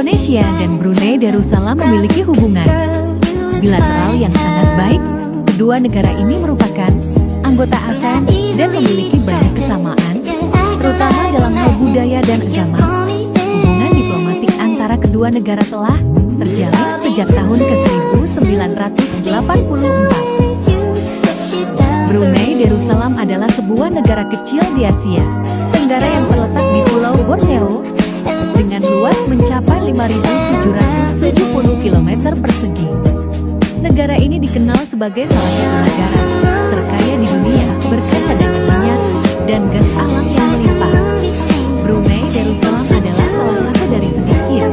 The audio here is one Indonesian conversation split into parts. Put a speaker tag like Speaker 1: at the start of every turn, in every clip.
Speaker 1: Indonesia dan Brunei Darussalam memiliki hubungan bilateral yang sangat baik. Kedua negara ini merupakan anggota ASEAN dan memiliki banyak kesamaan, terutama dalam hal budaya dan agama. Hubungan diplomatik antara kedua negara telah terjalin sejak tahun ke-1984. Brunei Darussalam adalah sebuah negara kecil di Asia Tenggara yang terletak di Pulau Borneo dengan luas mencapai 5.770 km persegi. Negara ini dikenal sebagai salah satu negara terkaya di dunia berkat cadangan minyak dan gas alam yang melimpah. Brunei Darussalam adalah salah satu dari sedikit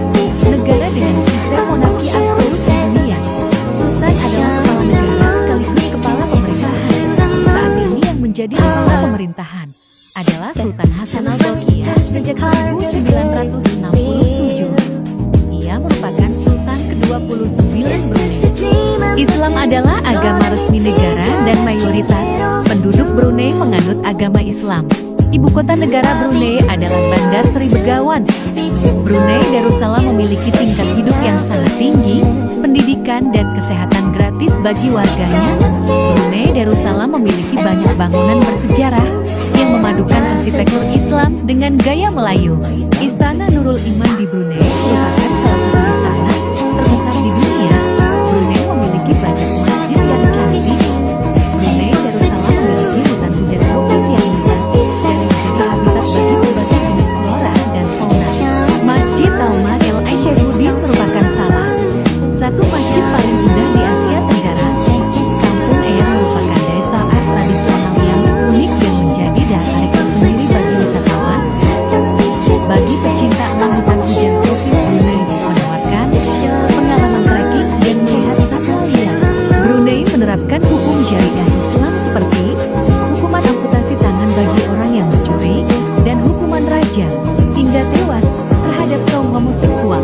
Speaker 1: negara dengan sistem monarki absolut di dunia. Sultan adalah kepala negara sekaligus kepala pemerintahan. Saat ini yang menjadi kepala pemerintahan adalah Sultan Hasan al-Bolkiah sejak 1967. Ia merupakan Sultan ke-29 Brunei. Islam adalah agama resmi negara dan mayoritas penduduk Brunei menganut agama Islam. Ibu kota negara Brunei adalah Bandar Seri Begawan. Brunei Darussalam memiliki tingkat hidup yang sangat tinggi, pendidikan dan kesehatan gratis bagi warganya. Brunei Darussalam memiliki banyak bangunan bersejarah yang memadukan arsitektur Islam dengan gaya Melayu. Istana Nurul Iman di Brunei merupakan salah satu istana terbesar di dunia. Brunei memiliki banyak masjid yang cantik. Brunei Darussalam memiliki hutan hujan tropis yang luas dan menjadi habitat bagi berbagai jenis flora dan fauna. Masjid Taumah El Aisyahudin merupakan salah satu masjid paling indah di Asia Tenggara. Kampung Eyang merupakan desa art tradisional yang unik dan menjadi daya tarik tersendiri bagi wisatawan. Bagi pecinta alam, hutan hujan tropis Brunei menawarkan pengalaman trekking dan melihat satwa liar. Brunei menerapkan hukum syariah Islam seperti hukuman amputasi tangan bagi orang yang mencuri dan hukuman rajam hingga tewas terhadap kaum homoseksual.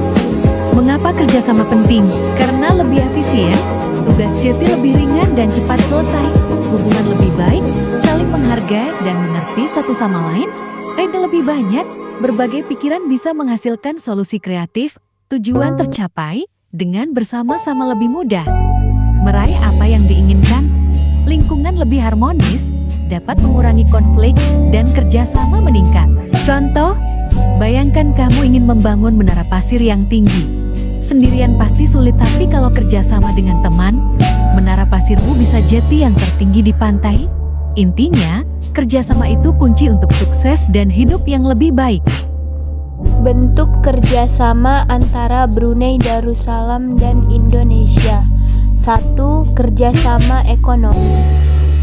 Speaker 1: Mengapa kerjasama penting? Karena lebih efisien, tugas jati lebih ringan dan cepat selesai, hubungan lebih baik, saling menghargai dan mengerti satu sama lain, reda lebih banyak, berbagai pikiran bisa menghasilkan solusi kreatif, tujuan tercapai dengan bersama-sama lebih mudah. Meraih apa yang diinginkan, lingkungan lebih harmonis, dapat mengurangi konflik dan kerjasama meningkat. Contoh, bayangkan kamu ingin membangun menara pasir yang tinggi. Sendirian pasti sulit, tapi kalau kerjasama dengan teman, menara pasirmu bisa jadi yang tertinggi di pantai. Intinya, kerjasama itu kunci untuk sukses dan hidup yang lebih baik.
Speaker 2: Bentuk kerjasama antara Brunei Darussalam dan Indonesia. 1. Kerjasama ekonomi.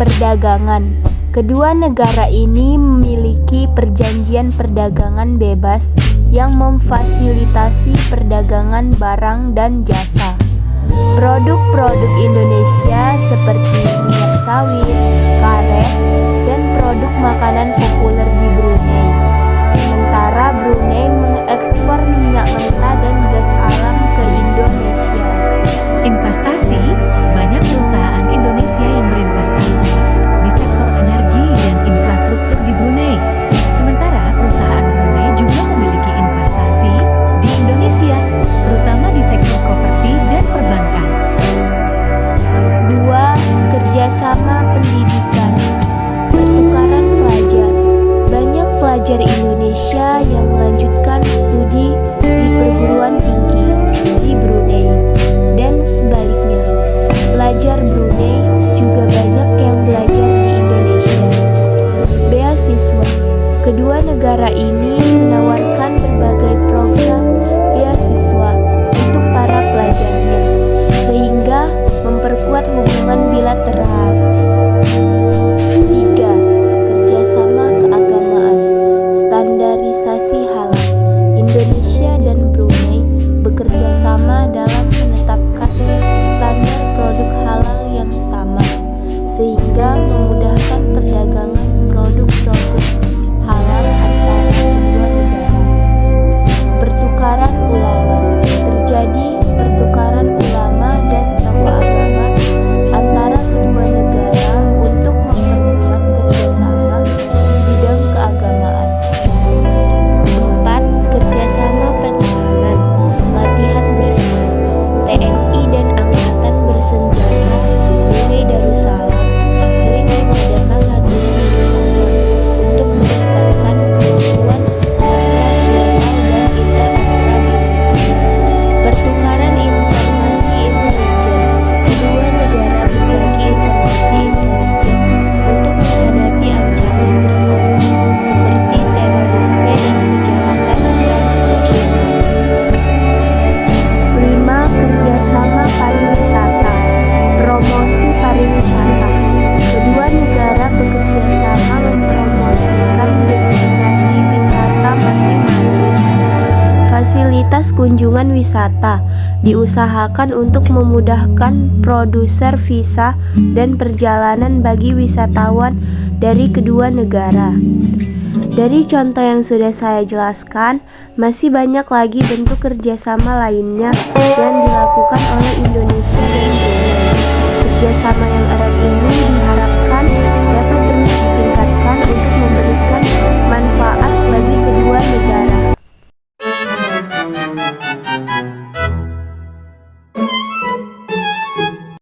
Speaker 2: Perdagangan. Kedua negara ini memiliki perjanjian perdagangan bebas yang memfasilitasi perdagangan barang dan jasa. Produk-produk Indonesia seperti minyak sawit, karet, dan produk makanan populer di Brunei. Sementara Brunei mengekspor minyak mentah dan gas alam ke Indonesia.
Speaker 1: Investasi. Banyak perusahaan Indonesia yang berinvestasi di sektor energi dan infrastruktur di Brunei. Sementara perusahaan Brunei juga memiliki investasi di Indonesia, terutama di sektor properti dan perbankan.
Speaker 2: 2. Kerjasama pendidikan. Pertukaran pelajar. Banyak pelajar Indonesia yang melanjutkan studi di perguruan tinggi di Brunei dan sebaliknya. Pelajar Brunei juga banyak yang belajar di Indonesia. Beasiswa. Kedua negara ini menawarkan berbagai program beasiswa untuk para pelajarnya, sehingga memperkuat hubungan bilateral. 3. Kerjasama keagamaan. Standarisasi halal. Indonesia dan Brunei bekerja sama dalam menetapkan standar produk halal yang sama, sehingga memudahkan perdagangan produk-produk halal antara kedua negara. Pertukaran ulama. Terjadi pertukaran ulama dan tokoh agama antara kedua negara fasilitas kunjungan wisata diusahakan untuk memudahkan produser visa dan perjalanan bagi wisatawan dari kedua negara. Dari contoh yang sudah saya jelaskan, masih banyak lagi bentuk kerjasama lainnya yang dilakukan oleh Indonesia dan Brunei. Kerjasama yang erat ini